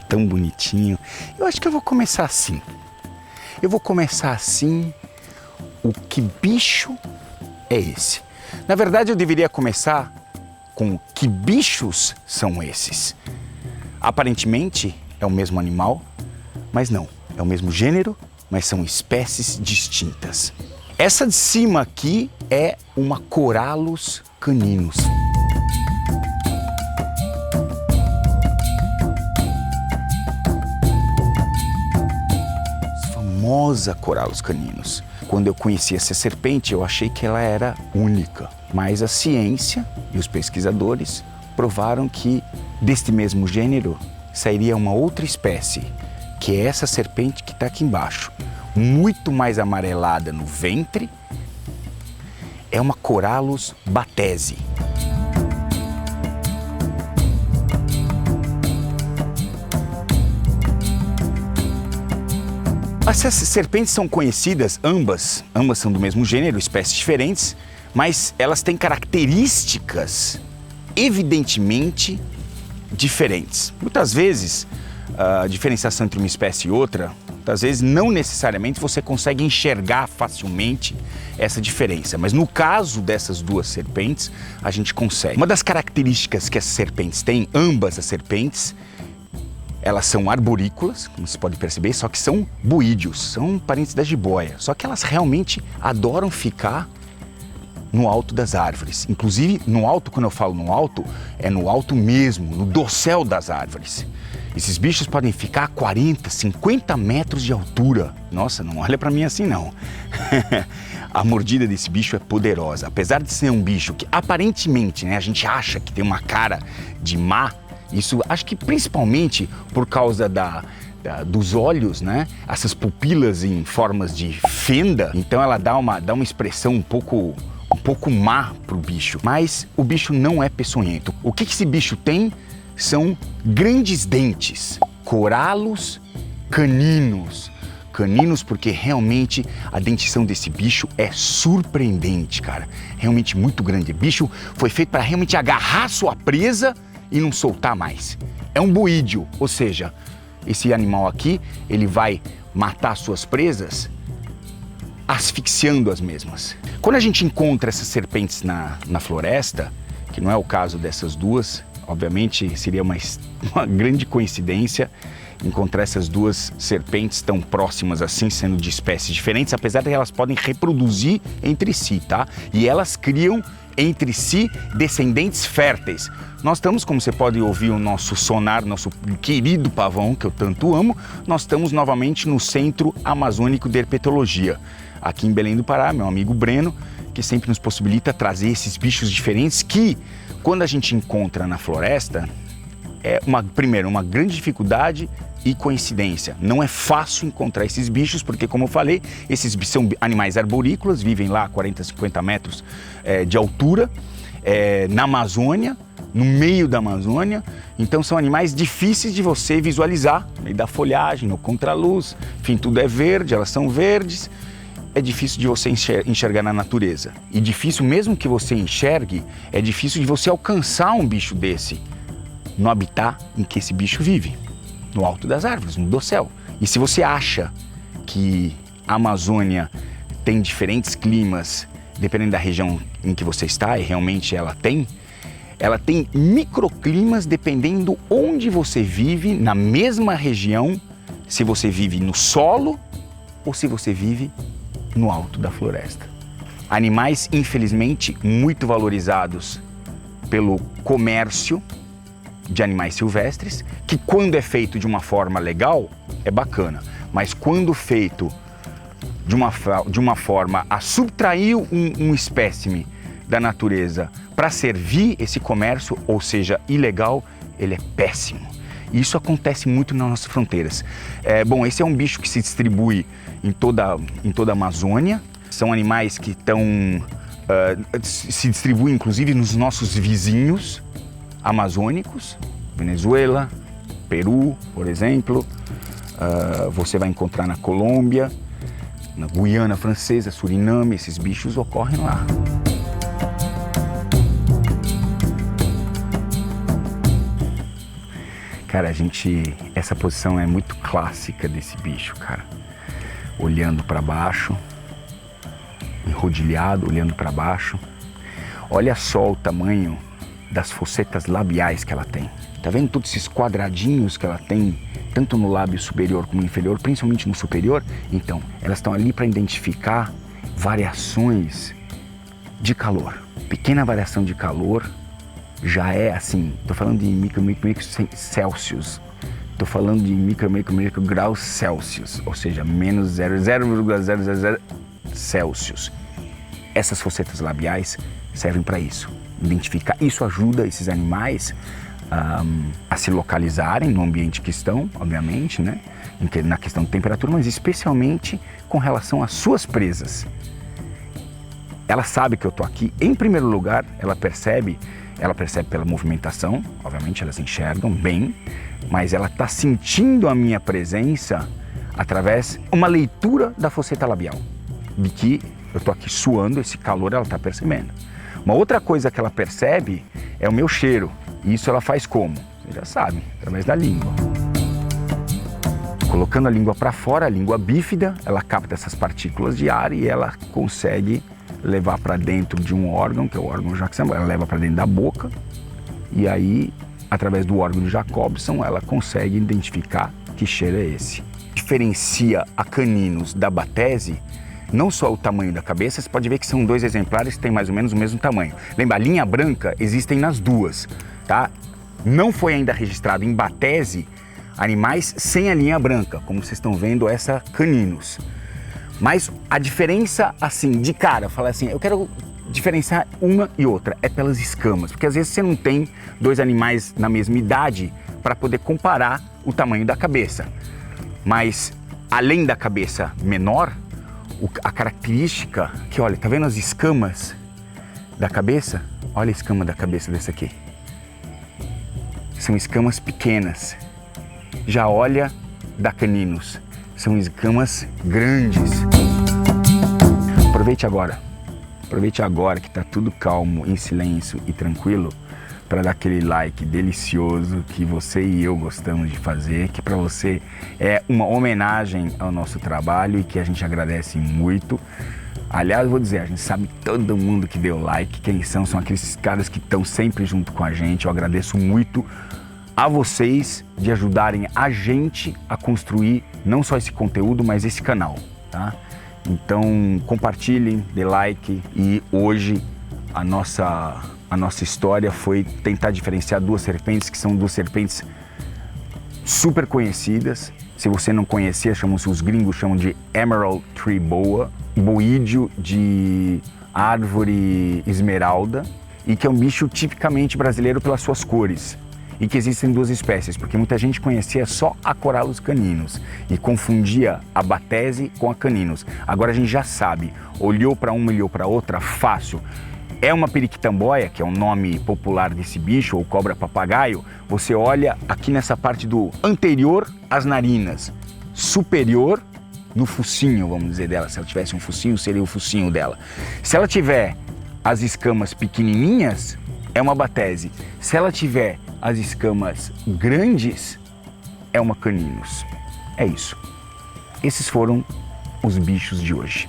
tão bonitinho. Eu acho que eu vou começar assim. O que bicho é esse? Na verdade, eu deveria começar com que bichos são esses? Aparentemente é o mesmo animal, mas não. É o mesmo gênero, mas são espécies distintas. Essa de cima aqui é uma Corallus caninus. Famosa Corallus caninus. Quando eu conheci essa serpente, eu achei que ela era única. Mas a ciência e os pesquisadores provaram que deste mesmo gênero sairia uma outra espécie, que é essa serpente que está aqui embaixo. Muito mais amarelada no ventre. É uma Corallus batesi. Essas serpentes são conhecidas, ambas são do mesmo gênero, espécies diferentes, mas elas têm características evidentemente diferentes. Muitas vezes, a diferenciação entre uma espécie e outra, muitas vezes não necessariamente você consegue enxergar facilmente essa diferença, mas no caso dessas duas serpentes, a gente consegue. Uma das características que essas serpentes têm, ambas as serpentes, elas são arborícolas, como você pode perceber, só que são buídeos, são parentes da jiboia. Só que elas realmente adoram ficar no alto das árvores. Inclusive, no alto, quando eu falo no alto, é no alto mesmo, no dossel das árvores. Esses bichos podem ficar a 40, 50 metros de altura. Nossa, não olha pra mim assim não. A mordida desse bicho é poderosa. Apesar de ser um bicho que aparentemente, né, a gente acha que tem uma cara de má, isso acho que principalmente por causa dos olhos, né? Essas pupilas em formas de fenda, então ela dá uma expressão um pouco má pro bicho. Mas o bicho não é peçonhento. O que esse bicho tem são grandes dentes. Corallus caninus. Caninos porque realmente a dentição desse bicho é surpreendente, cara. Realmente muito grande. O bicho foi feito para realmente agarrar sua presa e não soltar mais. É um buídeo, ou seja, esse animal aqui, ele vai matar suas presas asfixiando as mesmas. Quando a gente encontra essas serpentes na floresta, que não é o caso dessas duas, obviamente seria uma grande coincidência encontrar essas duas serpentes tão próximas assim, sendo de espécies diferentes, apesar de que elas podem reproduzir entre si, tá? E elas criam entre si descendentes férteis. Nós estamos, como você pode ouvir o nosso sonar, nosso querido pavão, que eu tanto amo, nós estamos novamente no Centro Amazônico de Herpetologia, aqui em Belém do Pará, meu amigo Breno, que sempre nos possibilita trazer esses bichos diferentes que, quando a gente encontra na floresta, é primeiro, uma grande dificuldade e coincidência. Não é fácil encontrar esses bichos, porque, como eu falei, esses são animais arborícolas, vivem lá a 40, 50 metros de altura, na Amazônia, no meio da Amazônia. Então são animais difíceis de você visualizar, no meio da folhagem, no contraluz, enfim, tudo é verde, elas são verdes. É difícil de você enxergar na natureza. E difícil, mesmo que você enxergue, é difícil de você alcançar um bicho desse no habitat em que esse bicho vive, no alto das árvores, no dossel. E se você acha que a Amazônia tem diferentes climas, dependendo da região em que você está, e realmente ela tem microclimas dependendo onde você vive, na mesma região, se você vive no solo ou se você vive no alto da floresta. Animais, infelizmente, muito valorizados pelo comércio de animais silvestres, que quando é feito de uma forma legal, é bacana, mas quando feito de uma forma a subtrair um espécime da natureza para servir esse comércio, ou seja, ilegal, ele é péssimo. E isso acontece muito nas nossas fronteiras. Bom, esse é um bicho que se distribui em toda a Amazônia. São animais que se distribuem inclusive nos nossos vizinhos amazônicos, Venezuela, Peru, por exemplo. Você vai encontrar na Colômbia, na Guiana Francesa, Suriname, esses bichos ocorrem lá. Cara, essa posição é muito clássica desse bicho, cara. Olhando para baixo, enrodilhado, olhando para baixo. Olha só o tamanho das fossetas labiais que ela tem. Tá vendo todos esses quadradinhos que ela tem, tanto no lábio superior como no inferior, principalmente no superior? Então, elas estão ali para identificar variações de calor. Pequena variação de calor já é assim, tô falando de micro Celsius, tô falando de micro graus Celsius, ou seja, menos 0,000 Celsius. Essas fossetas labiais servem para isso, identificar. Isso ajuda esses animais a se localizarem no ambiente que estão, obviamente, né? Na questão de temperatura, mas especialmente com relação às suas presas. Ela sabe que eu tô aqui. Em primeiro lugar, ela percebe pela movimentação, obviamente elas enxergam bem, mas ela está sentindo a minha presença através de uma leitura da fosseta labial, de que eu tô aqui suando, esse calor ela está percebendo. Uma outra coisa que ela percebe é o meu cheiro. E isso ela faz como? Você já sabe, através da língua. Colocando a língua para fora, a língua bífida, ela capta essas partículas de ar e ela consegue levar para dentro de um órgão, que é o órgão Jacobson, ela leva para dentro da boca e aí, através do órgão de Jacobson, ela consegue identificar que cheiro é esse. Diferencia a caninos da batese não só o tamanho da cabeça, você pode ver que são dois exemplares que têm mais ou menos o mesmo tamanho. Lembra, a linha branca existem nas duas, tá? Não foi ainda registrado em batese animais sem a linha branca, como vocês estão vendo essa caninos. Mas a diferença, assim, de cara, falar assim, eu quero diferenciar uma e outra, é pelas escamas, porque às vezes você não tem dois animais na mesma idade para poder comparar o tamanho da cabeça. Mas além da cabeça menor, a característica que, olha, tá vendo as escamas da cabeça? Olha a escama da cabeça desse aqui. São escamas pequenas. Já olha da caninos. São escamas grandes. Aproveite agora que tá tudo calmo, em silêncio e tranquilo, para dar aquele like delicioso que você e eu gostamos de fazer, que para você é uma homenagem ao nosso trabalho e que a gente agradece muito. Aliás, eu vou dizer, a gente sabe todo mundo que deu like, quem são aqueles caras que estão sempre junto com a gente. Eu agradeço muito a vocês de ajudarem a gente a construir não só esse conteúdo, mas esse canal, tá? Então compartilhem, dê like e hoje a nossa história foi tentar diferenciar duas serpentes que são duas serpentes super conhecidas. Se você não conhecia, os gringos chamam de Emerald Tree Boa, boídeo de árvore esmeralda, e que é um bicho tipicamente brasileiro pelas suas cores. E que existem duas espécies, porque muita gente conhecia só a Corallus caninos e confundia a batese com a caninos. Agora a gente já sabe, olhou para uma, olhou para outra, fácil. É uma periquitamboia, que é o nome popular desse bicho, ou cobra-papagaio. Você olha aqui nessa parte do anterior às narinas, superior no focinho, vamos dizer, dela. Se ela tivesse um focinho, seria o focinho dela. Se ela tiver as escamas pequenininhas, é uma batese. Se ela tiver as escamas grandes, é uma caninos. É isso. Esses foram os bichos de hoje.